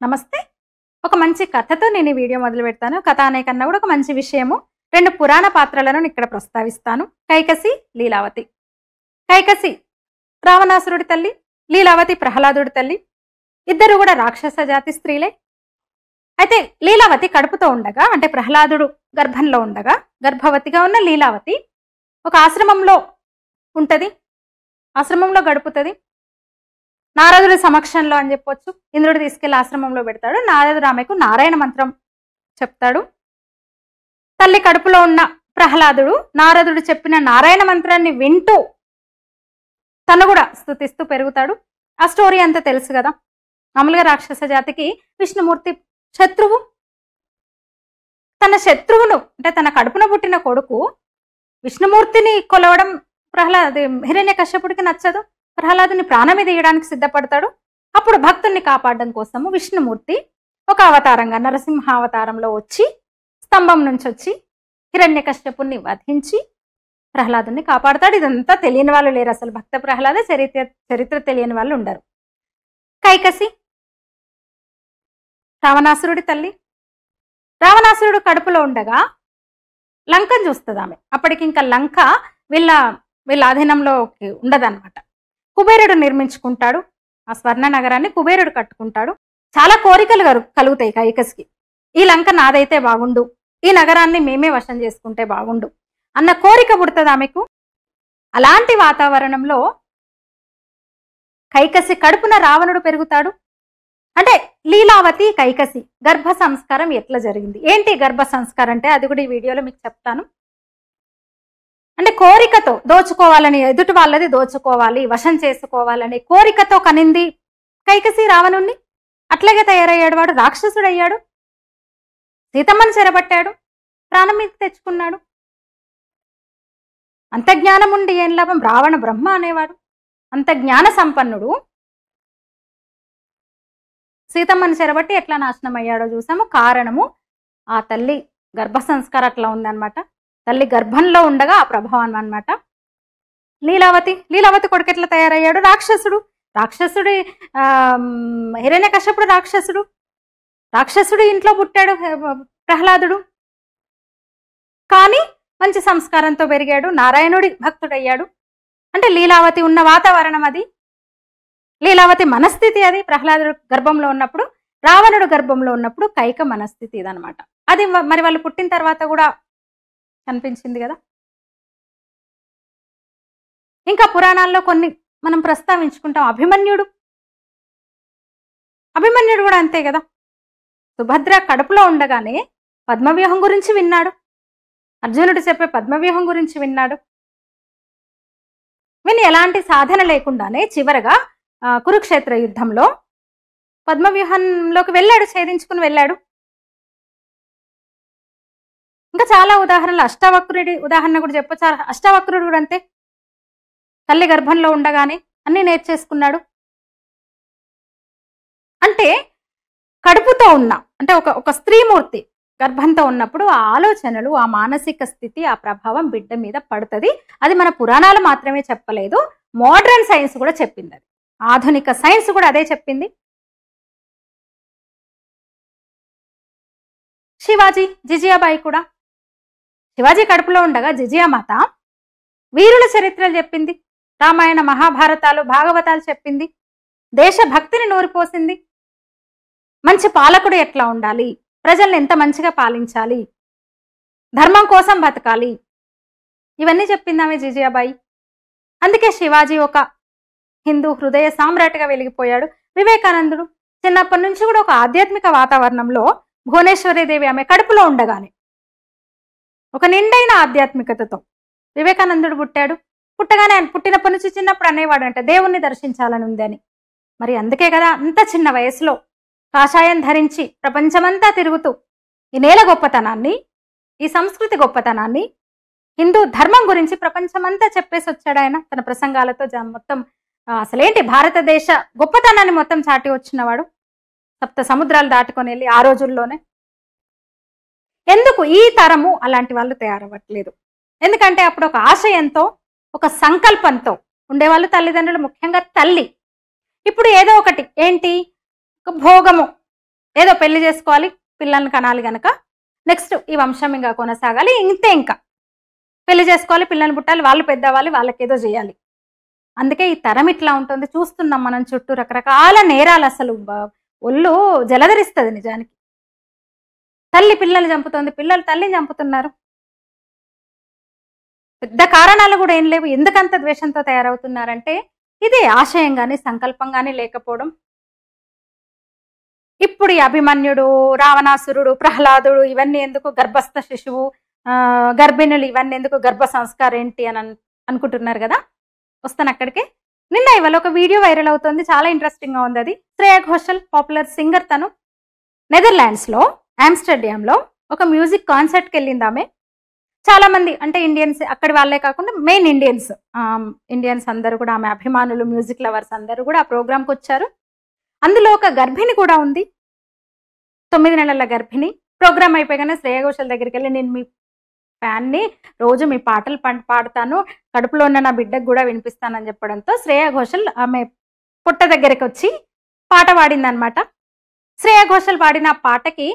నమస్తే. ఒక మంచి కథతో నేను ఈ వీడియో మొదలు పెడతాను. కథ అనే కన్నా కూడా ఒక మంచి విషయము. 2 పురాణ పాత్రలను ఇక్కడ ప్రస్తావిస్తాను. కైకసి, లీలావతి. కైకసి రావణాసురుడి తల్లి, లీలావతి ప్రహ్లాదుడి తల్లి. ఇద్దరు కూడా రాక్షస జాతి స్త్రీలే. అయితే లీలావతి కడుపుతో ఉండగా, అంటే ప్రహ్లాదుడు గర్భంలో ఉండగా, గర్భవతిగా ఉన్న లీలావతి ఒక ఆశ్రమంలో ఉంటది, ఆశ్రమంలో గడుపుతుంది. నారదుడి సమక్షంలో అని చెప్పొచ్చు. ఇంద్రుడు తీసుకెళ్లి ఆశ్రమంలో పెడతాడు. నారదుడు ఆమెకు నారాయణ మంత్రం చెప్తాడు. తల్లి కడుపులో ఉన్న ప్రహ్లాదుడు నారదుడు చెప్పిన నారాయణ మంత్రాన్ని వింటూ తను కూడా స్తుతిస్తూ పెరుగుతాడు. ఆ స్టోరీ అంతా తెలుసు కదా. మామూలుగా రాక్షస జాతికి విష్ణుమూర్తి శత్రువు. తన శత్రువును, అంటే తన కడుపున పుట్టిన కొడుకు విష్ణుమూర్తిని కొలవడం హిరణ్యకశ్యపుడికి నచ్చదు. ప్రహ్లాదుని ప్రాణమి తీయడానికి సిద్ధపడతాడు. అప్పుడు భక్తుల్ని కాపాడడం కోసము విష్ణుమూర్తి ఒక అవతారంగా నరసింహావతారంలో వచ్చి, స్తంభం నుంచి వచ్చి హిరణ్యకశ్యపుని వధించి ప్రహ్లాదుని కాపాడతాడు. ఇదంతా తెలియని వాళ్ళు లేరు అసలు. భక్త ప్రహ్లాద చరిత్ర తెలియని వాళ్ళు ఉండరు. కైకసి రావణాసురుడి తల్లి. రావణాసురుడు కడుపులో ఉండగా లంకను చూస్తుంది ఆమె. అప్పటికి ఇంకా లంక వీళ్ళ ఆధీనంలో ఉండదన్నమాట. కుబేరుడు నిర్మించుకుంటాడు ఆ స్వర్ణ నగరాన్ని. కుబేరుడు కట్టుకుంటాడు. చాలా కోరికలు కలుగుతాయి కైకసికి. ఈ లంక నాదైతే బాగుండు, ఈ నగరాన్ని మేమే వశం చేసుకుంటే బాగుండు అన్న కోరిక పుడుతుంది ఆమెకు. అలాంటి వాతావరణంలో కైకసి కడుపున రావణుడు పెరుగుతాడు. అంటే లీలావతి కైకసి గర్భ సంస్కారం ఎట్లా జరిగింది, ఏంటి గర్భ సంస్కారం అంటే అది కూడా ఈ వీడియోలో మీకు చెప్తాను. అంటే కోరికతో దోచుకోవాలని, ఎదుటి వాళ్ళది దోచుకోవాలి, వశం చేసుకోవాలని కోరికతో కనింది కైకసి రావణుణ్ణి. అట్లాగే తయారయ్యాడు. వాడు రాక్షసుడు అయ్యాడు. సీతమ్మని చెరబట్టాడు, ప్రాణం మీద తెచ్చుకున్నాడు. అంత జ్ఞానం ఉండి ఏం లాభం? రావణ బ్రహ్మ అనేవాడు. అంత జ్ఞాన సంపన్నుడు సీతమ్మని చెరబట్టి ఎట్లా నాశనం అయ్యాడో చూసాము. కారణము ఆ తల్లి గర్భ సంస్కారం అట్లా ఉందన్నమాట. తల్లి గర్భంలో ఉండగా ఆ ప్రభావం అన్నమాట. లీలావతి కొడుకు ఎట్లా తయారయ్యాడు? రాక్షసుడి హిరణ్యకశ్యపుడు రాక్షసుడు ఇంట్లో పుట్టాడు ప్రహ్లాదుడు. కానీ మంచి సంస్కారంతో పెరిగాడు, నారాయణుడి భక్తుడయ్యాడు. అంటే లీలావతి ఉన్న వాతావరణం అది, లీలావతి మనస్థితి అది. ప్రహ్లాదుడు గర్భంలో ఉన్నప్పుడు, రావణుడు గర్భంలో ఉన్నప్పుడు కైక మనస్థితి ఇదనమాట. అది మరి వాళ్ళు పుట్టిన తర్వాత కూడా కనిపించింది కదా. ఇంకా పురాణాల్లో కొన్ని మనం ప్రస్తావించుకుంటాం. అభిమన్యుడు కూడా అంతే కదా. సుభద్ర కడుపులో ఉండగానే పద్మవ్యూహం గురించి విన్నాడు. అర్జునుడు చెప్పే పద్మవ్యూహం గురించి విన్నాడు. విని ఎలాంటి సాధన లేకుండానే చివరగా కురుక్షేత్ర యుద్ధంలో పద్మవ్యూహంలోకి వెళ్ళాడు, ఛేదించుకుని వెళ్ళాడు. ఇంకా చాలా ఉదాహరణలు. అష్టావక్రుడి ఉదాహరణ కూడా చెప్పొచ్చు. అష్టావక్రుడు కూడా అంతే. తల్లి గర్భంలో ఉండగానే అన్ని నేర్చేసుకున్నాడు. అంటే కడుపుతో ఉన్న, అంటే ఒక స్త్రీమూర్తి గర్భంతో ఉన్నప్పుడు ఆ ఆలోచనలు, ఆ మానసిక స్థితి, ఆ ప్రభావం బిడ్డ మీద పడుతుంది. అది మన పురాణాలు మాత్రమే చెప్పలేదు, మోడర్న్ సైన్స్ కూడా చెప్పింది. అది ఆధునిక సైన్స్ కూడా అదే చెప్పింది. జిజియాబాయి కూడా. శివాజీ కడుపులో ఉండగా జిజియామాత వీరుల చరిత్రలు చెప్పింది. రామాయణ మహాభారతాలు భాగవతాలు చెప్పింది. దేశభక్తిని నూరిపోసింది. మంచి పాలకుడు ఎట్లా ఉండాలి, ప్రజల్ని ఎంత మంచిగా పాలించాలి, ధర్మం కోసం బతకాలి, ఇవన్నీ చెప్పింది ఆమె జిజియాబాయి. అందుకే శివాజీ ఒక హిందూ హృదయ సామ్రాట్గా వెలిగిపోయాడు. వివేకానందుడు చిన్నప్పటి నుంచి కూడా ఒక ఆధ్యాత్మిక వాతావరణంలో, భువనేశ్వరీదేవి ఆమె కడుపులో ఉండగానే ఒక నిండైన ఆధ్యాత్మికతతో వివేకానందుడు పుట్టాడు. పుట్టగానే పుట్టినప్పటి నుంచి చిన్నప్పుడు అనేవాడు అంటే దేవుణ్ణి దర్శించాలని ఉందని. మరి అందుకే కదా అంత చిన్న వయసులో కాషాయం ధరించి ప్రపంచమంతా తిరుగుతూ ఈ నేల గొప్పతనాన్ని, ఈ సంస్కృతి గొప్పతనాన్ని, హిందూ ధర్మం గురించి ప్రపంచమంతా చెప్పేసి వచ్చాడు ఆయన తన ప్రసంగాలతో. మొత్తం అసలేంటి భారతదేశ గొప్పతనాన్ని మొత్తం చాటి వచ్చినవాడు. 7 సముద్రాలు దాటుకొని వెళ్ళి ఆ రోజుల్లోనే. ఎందుకు ఈ తరము అలాంటి వాళ్ళు తయారవ్వట్లేదు? ఎందుకంటే అప్పుడు ఒక ఆశయంతో, ఒక సంకల్పంతో ఉండేవాళ్ళు తల్లిదండ్రులు, ముఖ్యంగా తల్లి. ఇప్పుడు ఏదో ఒకటి ఏంటి, ఒక భోగము, ఏదో పెళ్లి చేసుకోవాలి, పిల్లల్ని కనాలి గనక నెక్స్ట్ ఈ వంశం ఇంకా కొనసాగాలి, ఇంతే ఇంకా పెళ్లి చేసుకోవాలి, పిల్లల్ని పుట్టాలి, వాళ్ళు పెద్దవాలి, వాళ్ళకేదో చేయాలి. అందుకే ఈ తరం ఇట్లా ఉంటుంది. చూస్తున్నాం మనం చుట్టూ రకరకాల నేరాలు. అసలు ఒళ్ళు జలధరిస్తుంది నిజానికి. తల్లి పిల్లల్ని చంపుతుంది, పిల్లలు తల్లిని చంపుతున్నారు. పెద్ద కారణాలు కూడా ఏం లేవు. ఎందుకంత ద్వేషంతో తయారవుతున్నారంటే ఇదే ఆశయం కానీ సంకల్పం కానీ లేకపోవడం. ఇప్పుడు ఈ అభిమన్యుడు, రావణాసురుడు, ప్రహ్లాదుడు ఇవన్నీ ఎందుకు, గర్భస్థ శిశువు, గర్భిణులు ఇవన్నీ ఎందుకు, గర్భ సంస్కారం ఏంటి అని అనుకుంటున్నారు కదా. వస్తాను అక్కడికి. నిన్న ఇవాళ ఒక వీడియో వైరల్ అవుతుంది, చాలా ఇంట్రెస్టింగ్ గా ఉంది. అది శ్రేయా ఘోషల్, పాపులర్ సింగర్. తను నెదర్లాండ్స్ లో ఆమ్స్టర్డామ్ లో ఒక మ్యూజిక్ కాన్సర్ట్ కి వెళ్ళింది ఆమె. చాలా మంది అంటే ఇండియన్స్, అక్కడి వాళ్ళే కాకుండా మెయిన్ ఇండియన్స్ అందరూ కూడా, ఆమె అభిమానులు, మ్యూజిక్ లవర్స్ అందరూ కూడా ఆ ప్రోగ్రామ్కి వచ్చారు. అందులో ఒక గర్భిణి కూడా ఉంది, 9 నెలల గర్భిణి. ప్రోగ్రామ్ అయిపోయాగానే శ్రేయా ఘోషల్ దగ్గరికి వెళ్ళి, నేను మీ ఫ్యాన్ని, రోజు మీ పాటలు పాడతాను, కడుపులో ఉన్న నా బిడ్డకు కూడా వినిపిస్తానని చెప్పడంతో శ్రేయా ఘోషల్ ఆమె పుట్ట దగ్గరికి వచ్చి పాట పాడిందనమాట. శ్రేయా ఘోషల్ పాడిన ఆ పాటకి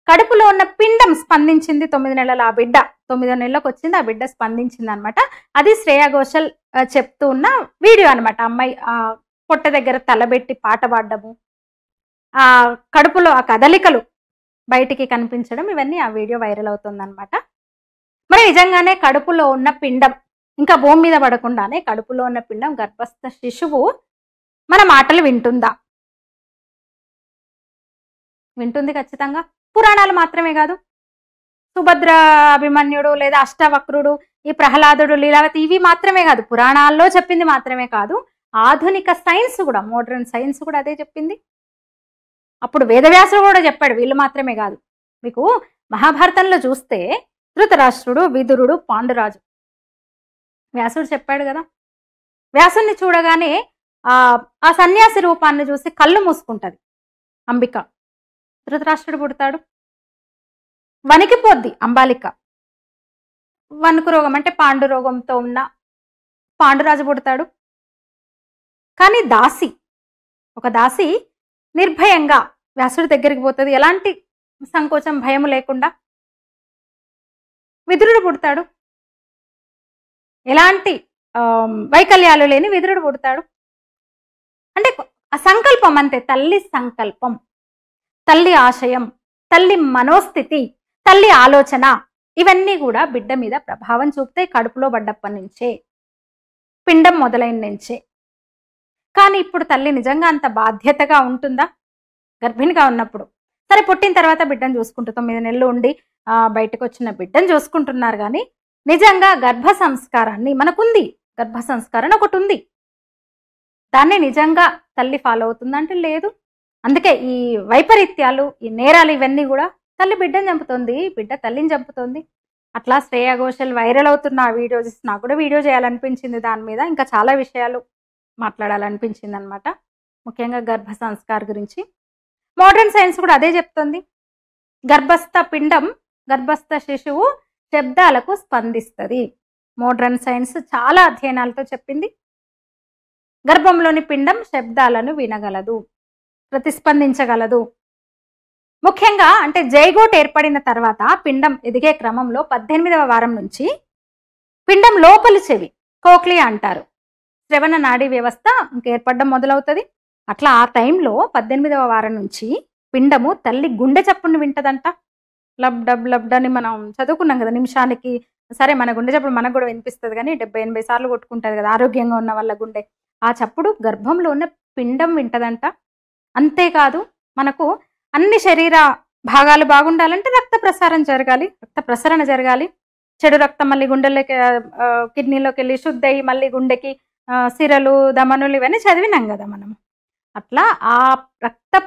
కడుపులో ఉన్న పిండం స్పందించింది. 9 నెలల ఆ బిడ్డ 9వ నెలలోకి వచ్చింది, ఆ బిడ్డ స్పందించింది అనమాట. అది శ్రేయా ఘోషల్ చెప్తూ ఉన్న వీడియో అనమాట. అమ్మాయి ఆ పొట్ట దగ్గర తలబెట్టి పాట పాడడము, ఆ కడుపులో ఆ కదలికలు బయటికి కనిపించడం, ఇవన్నీ ఆ వీడియో వైరల్ అవుతుంది అనమాట. మరి నిజంగానే కడుపులో ఉన్న పిండం ఇంకా భూమి మీద పడకుండానే కడుపులో ఉన్న పిండం, గర్భస్థ శిశువు మన మాటలు వింటుందా? వింటుంది ఖచ్చితంగా. పురాణాలు మాత్రమే కాదు, సుభద్ర, అభిమన్యుడు లేదా అష్టవక్రుడు, ఈ ప్రహ్లాదుడు, లీలావతి ఇవి మాత్రమే కాదు, పురాణాల్లో చెప్పింది మాత్రమే కాదు, ఆధునిక సైన్స్ కూడా, మోడర్న్ సైన్స్ కూడా అదే చెప్పింది. అప్పుడు వేదవ్యాసుడు కూడా చెప్పాడు, వీళ్ళు మాత్రమే కాదు. మీకు మహాభారతంలో చూస్తే ధృతరాష్ట్రుడు, విదురుడు, పాండురాజు, వ్యాసుడు చెప్పాడు కదా. వ్యాసుని చూడగానే ఆ సన్యాసి రూపాన్ని చూసి కళ్ళు మూసుకుంటది అంబిక. ధృతరాష్ట్రుడు పుడతాడు, వణికిపోద్ది అంబాలిక. వణుకు రోగం అంటే పాండు రోగంతో ఉన్న పాండురాజు పుడతాడు. కానీ ఒక దాసి నిర్భయంగా వ్యాసుడి దగ్గరికి పోతుంది, ఎలాంటి సంకోచం, భయం లేకుండా. విదురుడు పుడతాడు, ఎలాంటి వైకల్యాలు లేని విదురుడు పుడతాడు. అంటే ఆ సంకల్పం అంతే, తల్లి సంకల్పం, తల్లి ఆశయం, తల్లి మనోస్థితి, తల్లి ఆలోచన, ఇవన్నీ కూడా బిడ్డ మీద ప్రభావం చూపుతాయి కడుపులో పడ్డప్పటి నుంచే, పిండం మొదలైన నుంచే. కానీ ఇప్పుడు తల్లి నిజంగా అంత బాధ్యతగా ఉంటుందా? గర్భిణిగా ఉన్నప్పుడు సరే, పుట్టిన తర్వాత బిడ్డను చూసుకుంటూ 9 నెలలు ఉండి బయటకు వచ్చిన బిడ్డను చూసుకుంటున్నారు. కానీ నిజంగా గర్భ సంస్కారాన్ని మనకుంది, గర్భ సంస్కారం ఒకటి ఉంది, దాన్ని నిజంగా తల్లి ఫాలో అవుతుందంటే లేదు. అందుకే ఈ వైపరీత్యాలు, ఈ నేరాలు ఇవన్నీ కూడా, తల్లి బిడ్డను చంపుతుంది, బిడ్డ తల్లిని చంపుతుంది. అట్లా శ్రేయా ఘోషల్ వైరల్ అవుతున్న ఆ వీడియో చూసి నాకు కూడా వీడియో చేయాలనిపించింది. దాని మీద ఇంకా చాలా విషయాలు మాట్లాడాలనిపించింది అనమాట, ముఖ్యంగా గర్భ సంస్కార్ గురించి. మోడర్న్ సైన్స్ కూడా అదే చెప్తుంది. గర్భస్థ పిండం, గర్భస్థ శిశువు శబ్దాలకు స్పందిస్తుంది. మోడర్న్ సైన్స్ చాలా అధ్యయనాలతో చెప్పింది. గర్భంలోని పిండం శబ్దాలను వినగలదు, ప్రతిస్పందించగలదు. ముఖ్యంగా అంటే జైగోట్ ఏర్పడిన తర్వాత పిండం ఎదిగే క్రమంలో 18వ వారం నుంచి పిండం లోపలి చెవి, కోక్లియా అంటారు, శ్రవణ నాడీ వ్యవస్థ ఇంక ఏర్పడడం మొదలవుతుంది. అట్లా ఆ టైంలో 18వ వారం నుంచి పిండము తల్లి గుండె చప్పుడుని వింటదంట. లబ్ డబ్ లబ్ అని మనం చదువుకున్నాం కదా నిమిషానికి. సరే, మన గుండె చప్పుడు మనకు కూడా వినిపిస్తుంది, కానీ 70-80 సార్లు కొట్టుకుంటుంది కదా ఆరోగ్యంగా ఉన్న వాళ్ళ గుండె. ఆ చప్పుడు గర్భంలో ఉన్న పిండం వింటదంట. అంతేకాదు, మనకు అన్ని శరీర భాగాలు బాగుండాలంటే రక్త ప్రసరణ జరగాలి. చెడు రక్తం మళ్ళీ గుండెల్లోకి, కిడ్నీలోకి వెళ్ళి శుద్ధి అయ్యి మళ్ళీ గుండెకి సిరలు, దమనులు ఇవన్నీ చదివినాం కదా మనం. అట్లా ఆ రక్త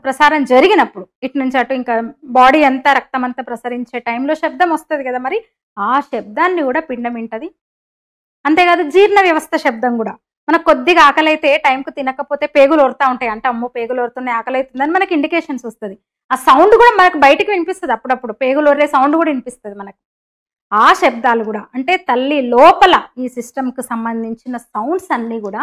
ప్రసారం జరిగినప్పుడు ఇటు నుంచి అటు ఇంకా బాడీ అంతా రక్తం అంతా ప్రసరించే టైంలో శబ్దం వస్తుంది కదా, మరి ఆ శబ్దాన్ని కూడా పిండం వింటది. అంతేకాదు, జీర్ణ వ్యవస్థ శబ్దం కూడా, మనకు కొద్దిగా ఆకలి అయితే టైంకు తినకపోతే పేగులు ఓరుతా ఉంటాయి, అంటే అమ్మో పేగులు ఓరుతున్నాయి, ఆకలి అవుతుందని మనకి ఇండికేషన్స్ వస్తుంది. ఆ సౌండ్ కూడా మనకు బయటికి వినిపిస్తుంది, అప్పుడప్పుడు పేగులు ఓరే సౌండ్ కూడా వినిపిస్తుంది మనకు. ఆ శబ్దాలు కూడా అంటే తల్లి లోపల ఈ సిస్టమ్కి సంబంధించిన సౌండ్స్ అన్నీ కూడా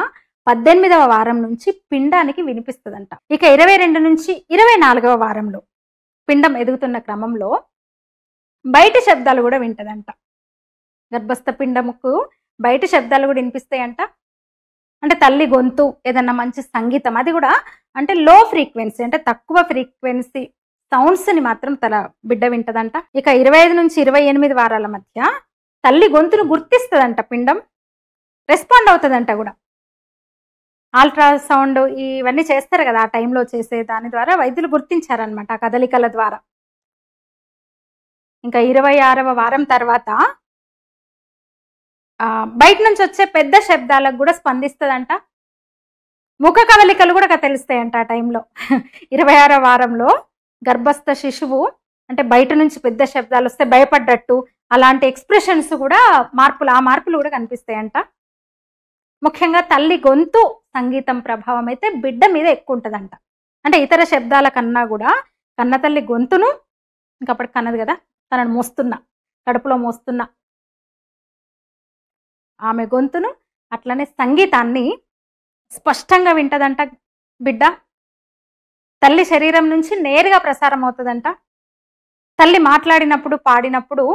18వ వారం నుంచి పిండానికి వినిపిస్తుందంట. ఇక 22 నుంచి 24వ వారంలో పిండం ఎదుగుతున్న క్రమంలో బయటి శబ్దాలు కూడా వింటదంట. గర్భస్థ పిండముకు బయట శబ్దాలు కూడా వినిపిస్తాయంట. అంటే తల్లి గొంతు, ఏదన్నా మంచి సంగీతం, అది కూడా అంటే లో ఫ్రీక్వెన్సీ, అంటే తక్కువ ఫ్రీక్వెన్సీ సౌండ్స్ ని మాత్రం తన బిడ్డ వింటదంట. ఇక 25 నుంచి 28 వారాల మధ్య తల్లి గొంతును గుర్తిస్తుందంట. పిండం రెస్పాండ్ అవుతుందంట కూడా. అల్ట్రాసౌండ్ ఇవన్నీ చేస్తారు కదా, ఆ టైంలో చేసే దాని ద్వారా వైద్యులు గుర్తించారనమాట ఆ కదలికల ద్వారా. ఇంకా 26వ వారం తర్వాత బయట నుంచి వచ్చే పెద్ద శబ్దాలకు కూడా స్పందిస్తుందంట. ముఖ కదలికలు కూడా తెలుస్తాయంట ఆ టైంలో. 26వ వారంలో గర్భస్థ శిశువు అంటే బయట నుంచి పెద్ద శబ్దాలు వస్తే భయపడ్డట్టు అలాంటి ఎక్స్ప్రెషన్స్ కూడా ఆ మార్పులు కూడా కనిపిస్తాయంట. ముఖ్యంగా తల్లి గొంతు సంగీతం ప్రభావం అయితే బిడ్డ మీద ఎక్కువ ఉంటుందంట. అంటే ఇతర శబ్దాల కన్నా కూడా కన్న తల్లి గొంతును, ఇంకప్పటికి కన్నది కదా, తనను మోస్తున్నా, కడుపులో మోస్తున్నా ఆమె గొంతును, అట్లనే సంగీతాన్ని స్పష్టంగా వింటదంట బిడ్డ. తల్లి శరీరం నుంచి నేరుగా ప్రసారం అవుతుందంట. తల్లి మాట్లాడినప్పుడు, పాడినప్పుడు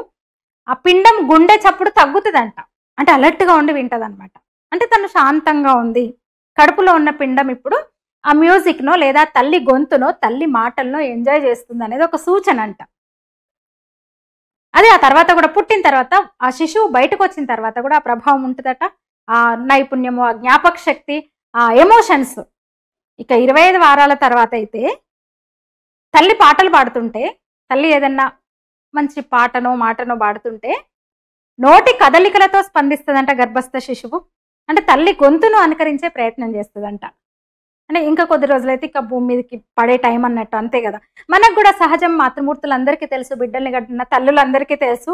ఆ పిండం గుండె చప్పుడు తగ్గుతుందంట. అంటే అలర్ట్గా ఉండి వింటదనమాట. అంటే తను శాంతంగా ఉంది. కడుపులో ఉన్న పిండం ఇప్పుడు ఆ మ్యూజిక్నో లేదా తల్లి గొంతునో తల్లి మాటలనో ఎంజాయ్ చేస్తుంది అనేది ఒక సూచన అంట. అదే ఆ తర్వాత కూడా పుట్టిన తర్వాత ఆ శిశువు బయటకు వచ్చిన తర్వాత కూడా ఆ ప్రభావం ఉంటుందట. ఆ నైపుణ్యము, ఆ జ్ఞాపక శక్తి, ఆ ఎమోషన్స్. ఇక 25 వారాల తర్వాత అయితే తల్లి పాటలు పాడుతుంటే, తల్లి ఏదన్నా మంచి పాటనో మాటనో పాడుతుంటే నోటి కదలికలతో స్పందిస్తుందంట గర్భస్థ శిశువు. అంటే తల్లి గొంతును అనుకరించే ప్రయత్నం చేస్తుందంట. అంటే ఇంకా కొద్ది రోజులైతే ఇక భూమి మీదకి పడే టైం అన్నట్టు, అంతే కదా. మనకు కూడా సహజం, మాతృమూర్తులందరికీ తెలుసు, బిడ్డల్ని కట్టిన తల్లులందరికీ తెలుసు.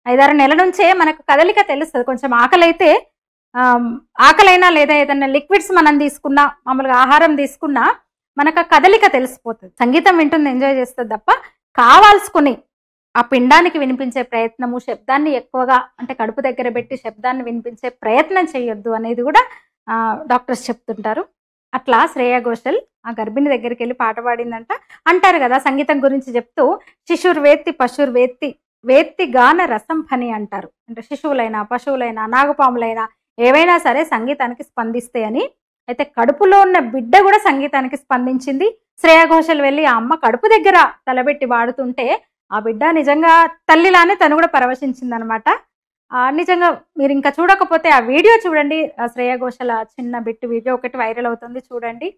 5-6 నెలల నుంచే మనకు కదలిక తెలుస్తుంది. కొంచెం ఆకలైనా లేదా ఏదైనా లిక్విడ్స్ మనం తీసుకున్నా, మామూలుగా ఆహారం తీసుకున్నా మనకు ఆ కదలిక తెలిసిపోతుంది. సంగీతం వింటుంది, ఎంజాయ్ చేస్తుంది తప్ప కావాల్సుకుని ఆ పిండానికి వినిపించే ప్రయత్నము, శబ్దాన్ని ఎక్కువగా అంటే కడుపు దగ్గర పెట్టి శబ్దాన్ని వినిపించే ప్రయత్నం చేయొద్దు అనేది కూడా డాక్టర్స్ చెప్తుంటారు. అట్లా శ్రేయా ఘోషల్ ఆ గర్భిణి దగ్గరికి వెళ్ళి పాట పాడిందంట. అంటారు కదా సంగీతం గురించి చెప్తూ, శిశుర్వేత్తి పశుర్వేత్తి వేత్తి గాన రసం ఫని అంటారు. అంటే శిశువులైనా, పశువులైనా, నాగపాములైనా ఏవైనా సరే సంగీతానికి స్పందిస్తాయని. అయితే కడుపులో ఉన్న బిడ్డ కూడా సంగీతానికి స్పందించింది. శ్రేయా ఘోషల్ వెళ్ళి ఆ అమ్మ కడుపు దగ్గర తలబెట్టి పాడుతుంటే ఆ బిడ్డ నిజంగా తల్లిలానే తను కూడా పరవశించింది అనమాట. నిజంగా మీరు ఇంకా చూడకపోతే ఆ వీడియో చూడండి. శ్రేయా ఘోషల్ చిన్న బిట్ వీడియో ఒకటి వైరల్ అవుతుంది, చూడండి.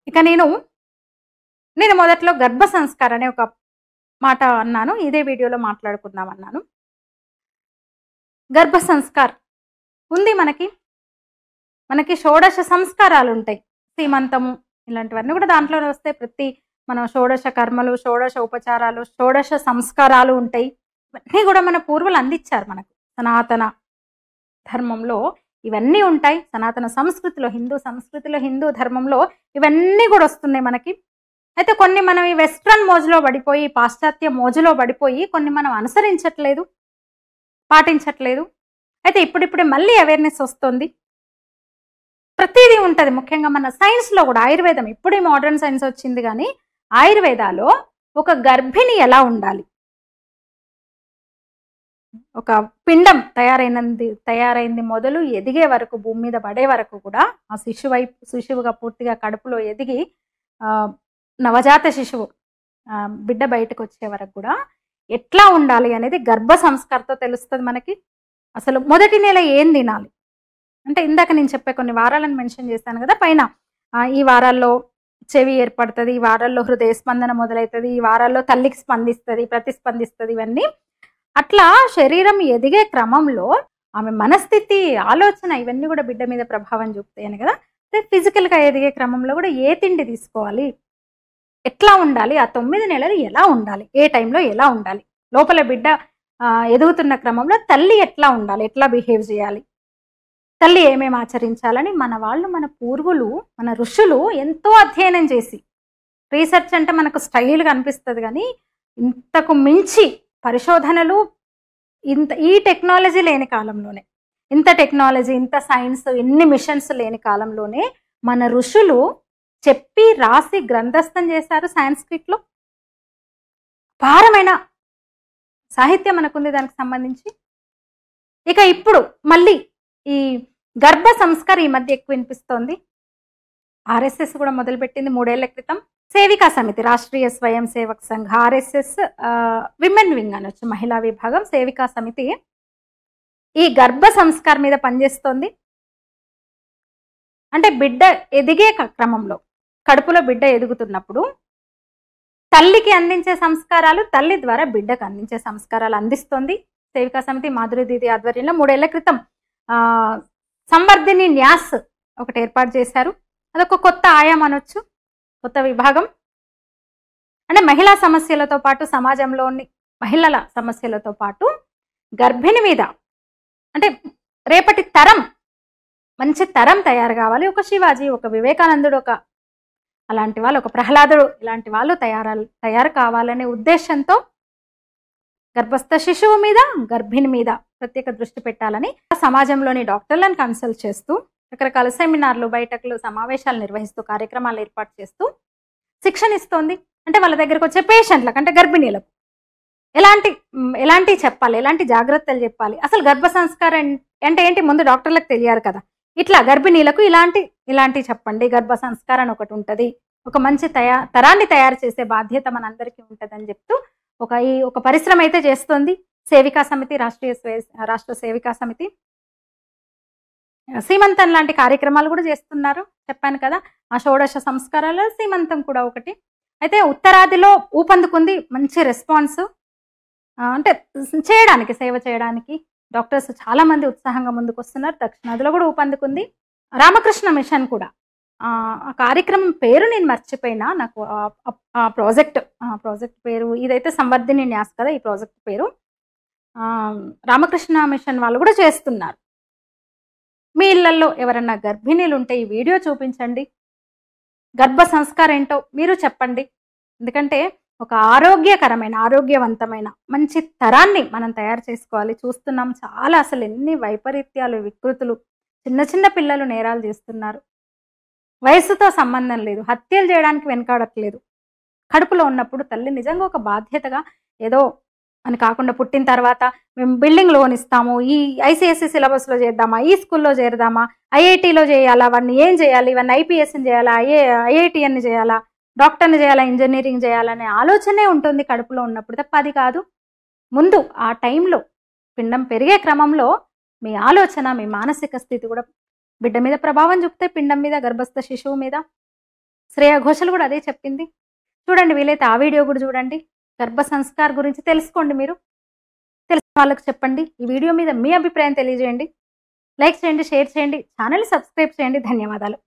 ఇక నేను మొదట్లో గర్భ సంస్కార్ అనే ఒక మాట అన్నాను, ఇదే వీడియోలో మాట్లాడుకుందాం అన్నాను. గర్భ సంస్కార్ ఉంది మనకి షోడశ సంస్కారాలు ఉంటాయి. సీమంతము ఇలాంటివన్నీ కూడా దాంట్లోనే వస్తాయి. ప్రతి మనం షోడశ కర్మలు, షోడశ ఉపచారాలు, షోడశ సంస్కారాలు ఉంటాయి. ఇవన్నీ కూడా మన పూర్వులు అందించారు మనకు. సనాతన ధర్మంలో ఇవన్నీ ఉంటాయి. సనాతన సంస్కృతిలో, హిందూ సంస్కృతిలో, హిందూ ధర్మంలో ఇవన్నీ కూడా వస్తున్నాయి మనకి. అయితే కొన్ని మనం ఈ వెస్ట్రన్ మోజులో పడిపోయి, పాశ్చాత్య మోజులో పడిపోయి కొన్ని మనం అనుసరించట్లేదు, పాటించట్లేదు. అయితే ఇప్పుడిప్పుడే మళ్ళీ అవేర్నెస్ వస్తుంది. ప్రతిదీ ఉంటుంది. ముఖ్యంగా మన సైన్స్లో కూడా ఆయుర్వేదం, ఇప్పుడే మోడర్న్ సైన్స్ వచ్చింది కానీ ఆయుర్వేదాలో ఒక గర్భిణి ఎలా ఉండాలి, ఒక పిండం తయారైంది మొదలు ఎదిగే వరకు, భూమి మీద పడే వరకు కూడా ఆ శిశువుగా పూర్తిగా కడుపులో ఎదిగి నవజాత శిశువు బిడ్డ బయటకు వచ్చే వరకు కూడా ఎట్లా ఉండాలి అనేది గర్భ సంస్కారంతో తెలుస్తుంది మనకి. అసలు మొదటి నెల ఏం తినాలి అంటే, ఇందాక నేను చెప్పే కొన్ని వారాలను మెన్షన్ చేశాను కదా పైన. ఈ వారాల్లో చెవి ఏర్పడుతుంది, ఈ వారాల్లో హృదయ స్పందన మొదలవుతుంది, ఈ వారాల్లో తల్లికి ప్రతిస్పందిస్తుంది, ఇవన్నీ అట్లా శరీరం ఎదిగే క్రమంలో ఆమె మనస్థితి, ఆలోచన ఇవన్నీ కూడా బిడ్డ మీద ప్రభావం చూపుతాయని కదా. ఫిజికల్గా ఎదిగే క్రమంలో కూడా ఏ తిండి తీసుకోవాలి, ఎట్లా ఉండాలి, ఆ 9 నెలలు ఎలా ఉండాలి, ఏ టైంలో ఎలా ఉండాలి, లోపల బిడ్డ ఎదుగుతున్న క్రమంలో తల్లి ఎట్లా ఉండాలి, ఎట్లా బిహేవ్ చేయాలి, తల్లి ఏమేమి ఆచరించాలని మన పూర్వులు, మన ఋషులు ఎంతో అధ్యయనం చేసి, రీసెర్చ్ అంటే మనకు స్టైల్గా అనిపిస్తుంది కానీ ఇంతకు మించి పరిశోధనలు ఈ టెక్నాలజీ లేని కాలంలోనే, ఇంత టెక్నాలజీ, ఇంత సైన్స్, ఎన్ని మిషన్స్ లేని కాలంలోనే మన ఋషులు చెప్పి రాసి గ్రంథస్థం చేశారు సాంస్క్రిట్లో. అపారమైన సాహిత్యం మనకుంది దానికి సంబంధించి. ఇక ఇప్పుడు మళ్ళీ ఈ గర్భ సంస్కారం ఈ మధ్య ఎక్కువ వినిపిస్తోంది. ఆర్ఎస్ఎస్ కూడా మొదలుపెట్టింది 3 ఏళ్ల క్రితం. సేవికా సమితి, రాష్ట్రీయ స్వయం Sevak Sangh, RSS women wing అనొచ్చు, మహిళా విభాగం, సేవికా సమితి ఈ గర్భ సంస్కారం మీద పనిచేస్తోంది. అంటే బిడ్డ ఎదిగే క్రమంలో, కడుపులో బిడ్డ ఎదుగుతున్నప్పుడు తల్లికి అందించే సంస్కారాలు, తల్లి ద్వారా బిడ్డకు అందించే సంస్కారాలు అందిస్తోంది సేవికా సమితి. మాధురి దీది ఆధ్వర్యంలో 3 ఏళ్ల క్రితం సంవర్ధిని న్యాస్ ఒకటి ఏర్పాటు చేశారు. అదొక కొత్త ఆయామం అనొచ్చు, కొత్త విభాగం. అంటే మహిళా సమస్యలతో పాటు, సమాజంలోని మహిళల సమస్యలతో పాటు గర్భిణి మీద, అంటే రేపటి తరం, మంచి తరం తయారు కావాలి. ఒక శివాజీ, ఒక వివేకానందుడు, ఒక అలాంటి వాళ్ళు, ఒక ప్రహ్లాదుడు, ఇలాంటి వాళ్ళు తయారు కావాలనే ఉద్దేశంతో గర్భస్థ శిశువు మీద, గర్భిణి మీద ప్రత్యేక దృష్టి పెట్టాలని సమాజంలోని డాక్టర్లను కన్సల్ట్ చేస్తూ రకరకాల సెమినార్లు, బయటకులు, సమావేశాలు నిర్వహిస్తూ, కార్యక్రమాలు ఏర్పాటు చేస్తూ శిక్షణ ఇస్తోంది. అంటే వాళ్ళ దగ్గరకు వచ్చే పేషెంట్లకు, అంటే గర్భిణీలకు ఎలాంటి చెప్పాలి, ఎలాంటి జాగ్రత్తలు చెప్పాలి, అసలు గర్భ సంస్కారం అంటే ఏంటి ముందు డాక్టర్లకు తెలియాలి కదా. ఇట్లా గర్భిణీలకు ఇలాంటి చెప్పండి, గర్భ సంస్కారం ఒకటి ఉంటుంది, ఒక మంచి తరాన్ని తయారు చేసే బాధ్యత మనందరికీ ఉంటుందని చెప్తూ ఒక పరిశ్రమ అయితే చేస్తోంది సేవికా సమితి, రాష్ట్ర సేవికా సమితి. సీమంతం లాంటి కార్యక్రమాలు కూడా చేస్తున్నారు, చెప్పాను కదా. ఆ షోడశ సంస్కారాల్లో సీమంతం కూడా ఒకటి. అయితే ఉత్తరాదిలో ఊపందుకుంది, మంచి రెస్పాన్స్. అంటే చేయడానికి, సేవ చేయడానికి డాక్టర్స్ చాలా మంది ఉత్సాహంగా ముందుకు వస్తున్నారు. దక్షిణాదిలో కూడా ఊపందుకుంది. రామకృష్ణ మిషన్ కూడా, ఆ కార్యక్రమం పేరు నేను మర్చిపోయినా, నాకు ఆ ప్రాజెక్ట్ పేరు, ఇదైతే సంవర్ధిని న్యాస్ కదా ఈ ప్రాజెక్ట్ పేరు. రామకృష్ణ మిషన్ వాళ్ళు కూడా చేస్తున్నారు. మీ ఇళ్లలో ఎవరన్నా గర్భిణీలు ఉంటే ఈ వీడియో చూపించండి, గర్భ సంస్కారం ఏంటో మీరు చెప్పండి. ఎందుకంటే ఒక ఆరోగ్యకరమైన, ఆరోగ్యవంతమైన మంచి తరాన్ని మనం తయారు చేసుకోవాలి. చూస్తున్నాం చాలా, అసలు ఎన్ని వైపరీత్యాలు, వికృతులు. చిన్న చిన్న పిల్లలు నేరాలు చేస్తున్నారు, వయసుతో సంబంధం లేదు, హత్యలు చేయడానికి వెనకాడట్లేదు. కడుపులో ఉన్నప్పుడు తల్లి నిజంగా ఒక బాధ్యతగా, ఏదో అని కాకుండా పుట్టిన తర్వాత మేము బిల్డింగ్ లోన్ ఇస్తాము, ఈ ఐసిఎస్సి సిలబస్లో చేద్దామా, ఈ స్కూల్లో చేరదామా, ఐఐటీలో చేయాలా, అవన్నీ ఏం చేయాలి, ఇవన్నీ ఐపీఎస్ని చేయాలా, ఐఐటిఎన్ని చేయాలా, డాక్టర్ని చేయాలా, ఇంజనీరింగ్ చేయాలనే ఆలోచనే ఉంటుంది కడుపులో ఉన్నప్పుడు, తప్ప అది కాదు. ముందు ఆ టైంలో పిండం పెరిగే క్రమంలో మీ ఆలోచన, మీ మానసిక స్థితి కూడా బిడ్డ మీద ప్రభావం చూపుతాయి, పిండం మీద, గర్భస్థ శిశువు మీద. శ్రేయ ఘోషల్ కూడా అదే చెప్పింది. చూడండి, వీలైతే ఆ వీడియో కూడా చూడండి. గర్భ సంస్కార్ గురించి తెలుసుకోండి, మీరు తెలిసిన వాళ్ళకి చెప్పండి. ఈ వీడియో మీద మీ అభిప్రాయం తెలియజేయండి, లైక్ చేయండి, షేర్ చేయండి, ఛానల్ సబ్స్క్రైబ్ చేయండి. ధన్యవాదాలు.